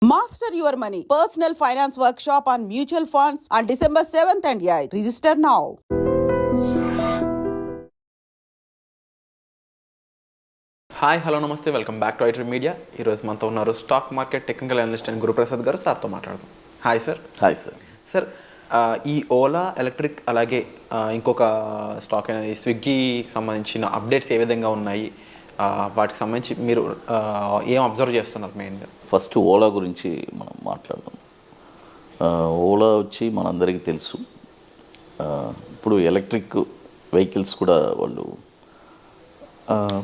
Master your money. Personal finance workshop on mutual funds on December 7th and 8th. Register now. Hi hello నమస్తే welcome back to ఐట్రీ media. ఈరోజు మనతో ఉన్నారు stock market technical analyst and Guruprasad గారు. సార్తో మాట్లాడదాం. Hi sir. Hi sir. Sir, ఈ Ola electric అలాగే ఇంకొక స్టాక్ అయిన ఈ స్విగ్గీకి సంబంధించిన అప్డేట్స్ ఏ విధంగా ఉన్నాయి, వాటికి సంబంధించి మీరు ఏం అబ్జర్వ్ చేస్తున్నారు మెయిన్గా? ఫస్ట్ ఓలా గురించి మనం మాట్లాడదాం. ఓలా వచ్చి మనందరికీ తెలుసు, ఇప్పుడు ఎలక్ట్రిక్ వెహికల్స్ కూడా వాళ్ళు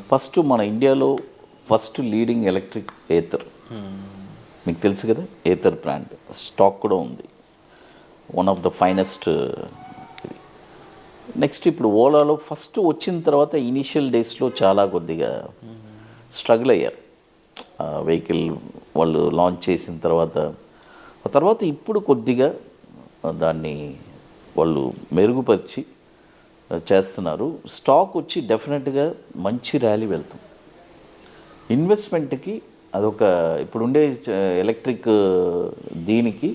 ఫస్ట్ మన ఇండియాలో ఫస్ట్ లీడింగ్ ఎలక్ట్రిక్ ఏథర్, మీకు తెలుసు కదా, ఏథర్ బ్రాండ్ స్టాక్ కూడా ఉంది, one of the finest. Next ఇప్పుడు ఓలాలో ఫస్ట్ వచ్చిన తర్వాత ఇనీషియల్ డేస్లో చాలా కొద్దిగా స్ట్రగుల్ అయ్యారు. వెహికల్ వాళ్ళు లాంచ్ చేసిన తర్వాత ఇప్పుడు కొద్దిగా దాన్ని వాళ్ళు మెరుగుపరిచి చేస్తున్నారు. స్టాక్ వచ్చి డెఫినెట్గా మంచి ర్యాలీ వెళ్తాం. ఇన్వెస్ట్మెంట్కి అదొక ఇప్పుడుండే ఎలక్ట్రిక్ దీనికి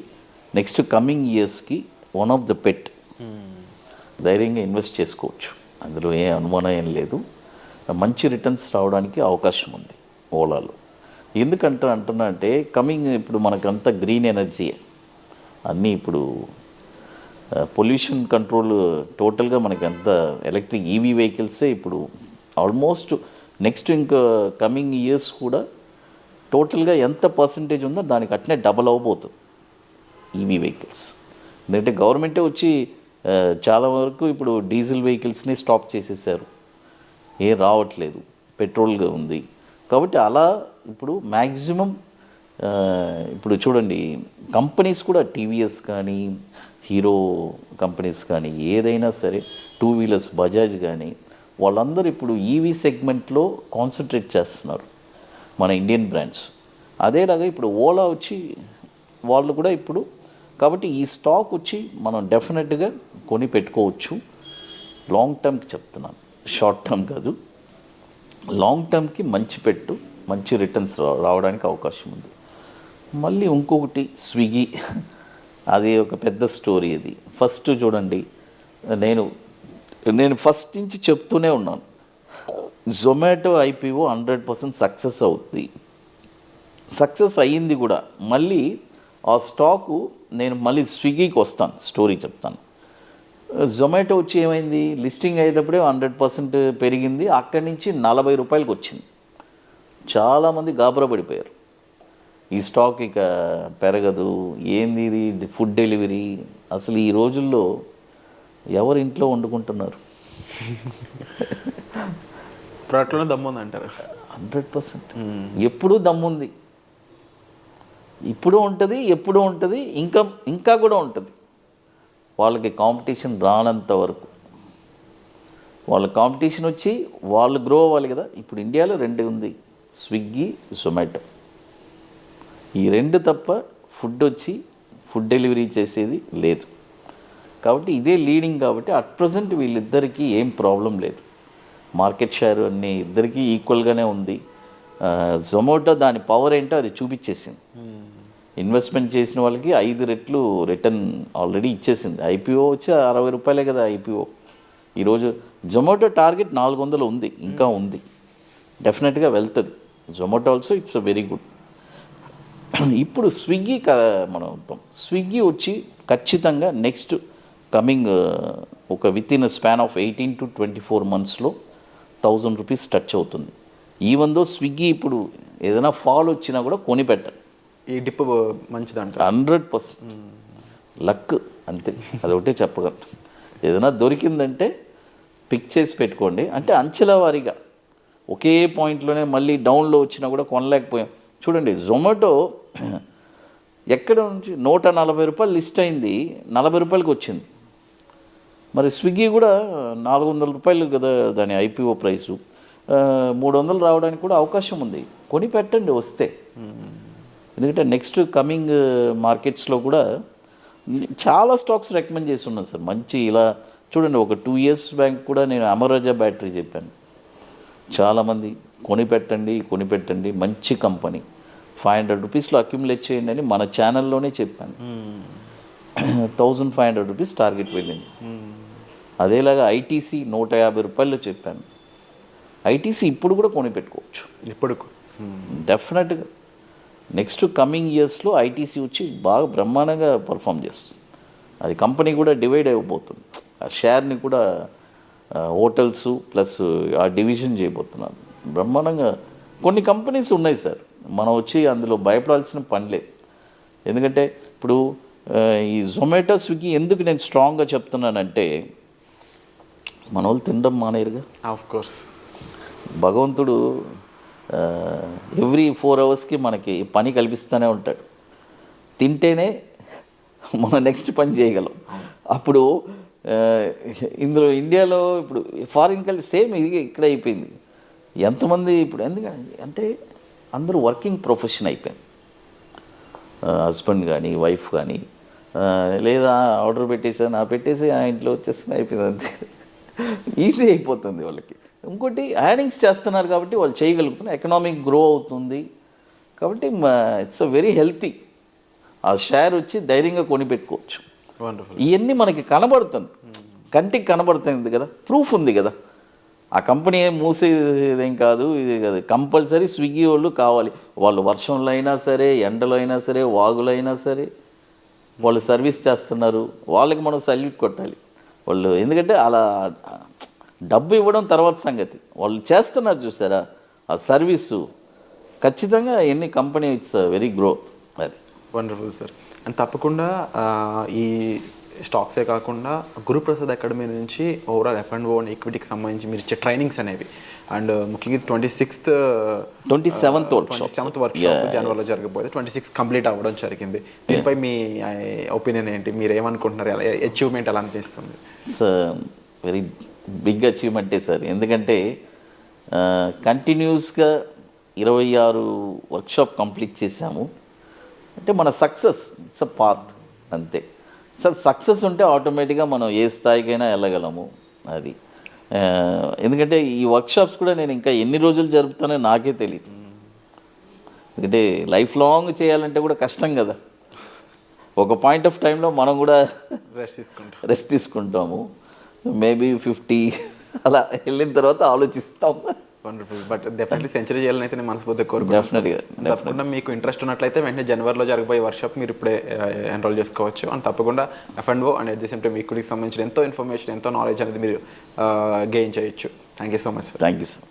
నెక్స్ట్ కమింగ్ ఇయర్స్కి వన్ ఆఫ్ ద పెట్. ధైర్యంగా ఇన్వెస్ట్ చేసుకోవచ్చు, అందులో ఏ అనుమానం ఏం లేదు. మంచి రిటర్న్స్ రావడానికి అవకాశం ఉంది ఓలాలో. ఎందుకంటే అంటున్నా అంటే కమింగ్ ఇప్పుడు మనకంతా గ్రీన్ ఎనర్జీ అన్నీ, ఇప్పుడు పొల్యూషన్ కంట్రోల్ టోటల్గా మనకి అంతా ఎలక్ట్రిక్ ఈవీ వెహికల్సే ఇప్పుడు ఆల్మోస్ట్ నెక్స్ట్ ఇంకా కమింగ్ ఇయర్స్ కూడా టోటల్గా ఎంత పర్సంటేజ్ ఉందో దానికి అట్నే డబల్ అవ్వబోతుంది ఈవీ వెహికల్స్. ఎందుకంటే గవర్నమెంటే వచ్చి చాలా వరకు ఇప్పుడు డీజిల్ వెహికల్స్ని స్టాప్ చేసేసారు, ఏం రావట్లేదు, పెట్రోల్గా ఉంది. కాబట్టి అలా ఇప్పుడు మ్యాక్సిమం ఇప్పుడు చూడండి కంపెనీస్ కూడా టీవీఎస్ కానీ హీరో కంపెనీస్ కానీ ఏదైనా సరే, టూ వీలర్స్ బజాజ్ కానీ, వాళ్ళందరూ ఇప్పుడు ఈవీ సెగ్మెంట్లో కాన్సన్ట్రేట్ చేస్తున్నారు, మన ఇండియన్ బ్రాండ్స్. అదేలాగా ఇప్పుడు ఓలా వచ్చి వాళ్ళు కూడా ఇప్పుడు, కాబట్టి ఈ స్టాక్ వచ్చి మనం డెఫినెట్గా కొని పెట్టుకోవచ్చు. లాంగ్ టర్మ్కి చెప్తున్నాను, షార్ట్ టర్మ్ కాదు, లాంగ్ టర్మ్కి మంచి రిటర్న్స్ రావడానికి అవకాశం ఉంది. మళ్ళీ ఇంకొకటి స్విగ్గీ, అది ఒక పెద్ద స్టోరీ. అది ఫస్ట్ చూడండి, నేను ఫస్ట్ నుంచి చెప్తూనే ఉన్నాను, జొమాటో ఐపీఓ 100% సక్సెస్ అవుతుంది, సక్సెస్ అయ్యింది కూడా. మళ్ళీ ఆ స్టాకు నేను మళ్ళీ స్విగ్గీకి వస్తాను, స్టోరీ చెప్తాను. జొమాటో వచ్చి ఏమైంది, లిస్టింగ్ అయ్యేటప్పుడే 100% పెరిగింది, అక్కడి నుంచి 40 రూపాయలకు వచ్చింది. చాలామంది గాబరా పడిపోయారు, ఈ స్టాక్ ఇక పెరగదు, ఏంది ఇది ఫుడ్ డెలివరీ. అసలు ఈ రోజుల్లో ఎవరు ఇంట్లో వండుకుంటున్నారు? ప్రోడక్ట్లో దమ్ముంది అంటారు. 100% ఎప్పుడూ దమ్ముంది, ఇప్పుడు ఉంటుంది, ఎప్పుడు ఉంటుంది, ఇంకా కూడా ఉంటుంది. వాళ్ళకి కాంపిటీషన్ రానంత వరకు, వాళ్ళ కాంపిటీషన్ వచ్చి వాళ్ళు గ్రో అవ్వాలి కదా. ఇప్పుడు ఇండియాలో 2 ఉంది, స్విగ్గీ, జొమాటో. ఈ 2 తప్ప ఫుడ్ డెలివరీ చేసేది లేదు. కాబట్టి ఇదే లీడింగ్. కాబట్టి అట్ ప్రజెంట్ వీళ్ళిద్దరికీ ఏం ప్రాబ్లం లేదు, మార్కెట్ షేర్ అన్నీ ఇద్దరికీ ఈక్వల్గానే ఉంది. జొమాటో దాని పవర్ ఏంటో అది చూపించేసింది, ఇన్వెస్ట్మెంట్ చేసిన వాళ్ళకి 5 రెట్లు రిటర్న్ ఆల్రెడీ ఇచ్చేసింది. ఐపీఓ వచ్చి 60 రూపాయలే కదా ఐపీఓ. ఈరోజు జొమాటో టార్గెట్ 400 ఉంది, ఇంకా ఉంది, డెఫినెట్గా వెళ్తుంది Zomato also. It's a very good. ఇప్పుడు స్విగ్గీ మనం స్విగ్గీ వచ్చి ఖచ్చితంగా నెక్స్ట్ కమింగ్ ఒక with in span of 18 to 24 monthsలో 1000 rupees touch అవుతుంది. ఈవెన్ దో స్విగ్గీ ఇప్పుడు ఏదైనా ఫాల్ వచ్చినా కూడా కొని పెట్టరు. ఈ డిప్ మంచిదంట. 100% లక్, అంతే, అదొకటే చెప్పగలను. ఏదైనా దొరికిందంటే పిక్ చేసి పెట్టుకోండి. అంటే అంచెల వారీగా ఒకే పాయింట్లోనే మళ్ళీ డౌన్లో వచ్చినా కూడా కొనలేకపోయాం. చూడండి జొమాటో ఎక్కడ నుంచి 140 రూపాయలు లిస్ట్ అయింది, 40 రూపాయలకి వచ్చింది. మరి స్విగ్గీ కూడా 400 రూపాయలు కదా దాని ఐపీఓ ప్రైసు, 300 రావడానికి కూడా అవకాశం ఉంది. కొని పెట్టండి వస్తే. ఎందుకంటే నెక్స్ట్ కమింగ్ మార్కెట్స్లో కూడా చాలా స్టాక్స్ రికమెండ్ చేసి ఉన్నాను సార్. మంచి ఇలా చూడండి, ఒక 2 years బ్యాక్ కూడా నేను అమరాజా బ్యాటరీ చెప్పాను, చాలామంది కొనిపెట్టండి మంచి కంపెనీ. రూపీస్లో అక్యుములేట్ చేయండి అని మన ఛానల్లోనే చెప్పాను. 1500 రూపీస్ టార్గెట్ వెళ్ళింది. అదేలాగా ఐటీసీ 150 రూపాయలు చెప్పాను. ఐటీసీ ఇప్పుడు కూడా కొనిపెట్టుకోవచ్చు ఇప్పుడు డెఫినెట్గా. నెక్స్ట్ కమింగ్ ఇయర్స్లో ఐటీసీ వచ్చి బాగా బ్రహ్మాండంగా పర్ఫామ్ చేస్తుంది. అది కంపెనీ కూడా డివైడ్ అయిపోతుంది. ఆ షేర్ని కూడా హోటల్స్ ప్లస్ ఆ డివిజన్ చేయబోతున్నారు బ్రహ్మాండంగా. కొన్ని కంపెనీస్ ఉన్నాయి సార్, మనం వచ్చి అందులో భయపడాల్సిన పని లేదు. ఎందుకంటే ఇప్పుడు ఈ జొమాటో, స్విగ్గీ ఎందుకు నేను స్ట్రాంగ్గా చెప్తున్నానంటే మన వాళ్ళు తినడం మానేరుగా. ఆఫ్ కోర్స్ భగవంతుడు ఎవ్రీ 4 అవర్స్కి మనకి పని కల్పిస్తూనే ఉంటాడు. తింటేనే మనం నెక్స్ట్ పని చేయగలం. అప్పుడు ఇందులో ఇండియాలో ఇప్పుడు ఫారిన్ కంట్రీ సేమ్ ఇది ఇక్కడ అయిపోయింది. ఎంతమంది ఇప్పుడు అంటే అందరూ వర్కింగ్ ప్రొఫెషన్ అయిపోయింది. హస్బెండ్ కానీ వైఫ్ కానీ లేదా ఆర్డర్ పెట్టేసి ఆ ఇంట్లో వచ్చేస్తుంది, అయిపోయింది అంతే. ఈజీ అయిపోతుంది వాళ్ళకి. ఇంకోటి యాడింగ్స్ చేస్తున్నారు కాబట్టి వాళ్ళు చేయగలుగుతున్నారు, ఎకనామిక్ గ్రో అవుతుంది కాబట్టి ఇట్స్ అ వెరీ హెల్తీ. ఆ షేర్ వచ్చి ధైర్యంగా కొనిపెట్టుకోవచ్చు. ఇవన్నీ మనకి కనబడుతుంది, కంటికి కనబడుతుంది కదా, ప్రూఫ్ ఉంది కదా. ఆ కంపెనీ ఏం మూసేదేం కాదు, ఇది కాదు. కంపల్సరీ స్విగ్గీ వాళ్ళు కావాలి. వాళ్ళు వర్షంలో అయినా సరే, ఎండలో అయినా సరే, వాగులో అయినా సరే వాళ్ళు సర్వీస్ చేస్తున్నారు. వాళ్ళకి మనం సల్యూట్ కొట్టాలి వాళ్ళు. ఎందుకంటే అలా డబ్బు ఇవ్వడం తర్వాత సంగతి, వాళ్ళు చేస్తున్నారు చూసారా ఆ సర్వీసు. ఖచ్చితంగా ఎన్ని కంపెనీ ఇట్స్ వెరీ గ్రోత్. అది వండర్ఫుల్ సార్. అండ్ తప్పకుండా ఈ స్టాక్సే కాకుండా గురుప్రసాద్ అకాడమీ నుంచి ఓవరాల్ F&O అండ్ ఈక్విటీకి సంబంధించి మీరు ఇచ్చే ట్రైనింగ్స్ అనేవి అండ్ ముఖ్యంగా 27th వర్క్షాప్ జనవరిలో జరగబోతే 26 కంప్లీట్ అవ్వడం జరిగింది. దీనిపై మీ ఒపీనియన్ ఏంటి? మీరు ఏమనుకుంటున్నారు? అచీవ్మెంట్ ఎలా అనిపిస్తుంది? ఇట్స్ వెరీ బిగ్ అచీవ్మెంటే సార్. ఎందుకంటే కంటిన్యూస్గా 26 వర్క్షాప్ కంప్లీట్ చేశాము అంటే మన సక్సెస్ ఇట్స్ అ పాత్ అంతే సార్. సక్సెస్ ఉంటే ఆటోమేటిక్గా మనం ఏ స్థాయికైనా వెళ్ళగలము. అది ఎందుకంటే ఈ వర్క్షాప్స్ కూడా నేను ఇంకా ఎన్ని రోజులు జరుపుతానో నాకే తెలియదు. ఎందుకంటే లైఫ్ లాంగ్ చేయాలంటే కూడా కష్టం కదా. ఒక పాయింట్ ఆఫ్ టైంలో మనం కూడా రెస్ట్ తీసుకుంటాము. మేబీ 50 అలా వెళ్ళిన తర్వాత ఆలోచిస్తాం. వండర్ఫుల్. బట్ డెఫినెట్లీ సెంచరీ చేయాలని అయితే నేను మనస్ఫూర్తిగా కోరుకుంటున్నాను. తప్పకుండా మీకు ఇంట్రెస్ట్ ఉన్నట్లయితే వెంటనే జనవరిలో జరగబోయే వర్క్షాప్ మీరు ఇప్పుడే ఎన్రోల్ చేసుకోవచ్చు. అండ్ తప్పకుండా F&O and at the same time ఈక్విటీకి సంబంధించిన ఎంతో ఇన్ఫర్మేషన్, ఎంతో నాలెడ్జ్ అనేది మీరు గెయిన్ చేయొచ్చు. Thank you so much sir. Thank you sir.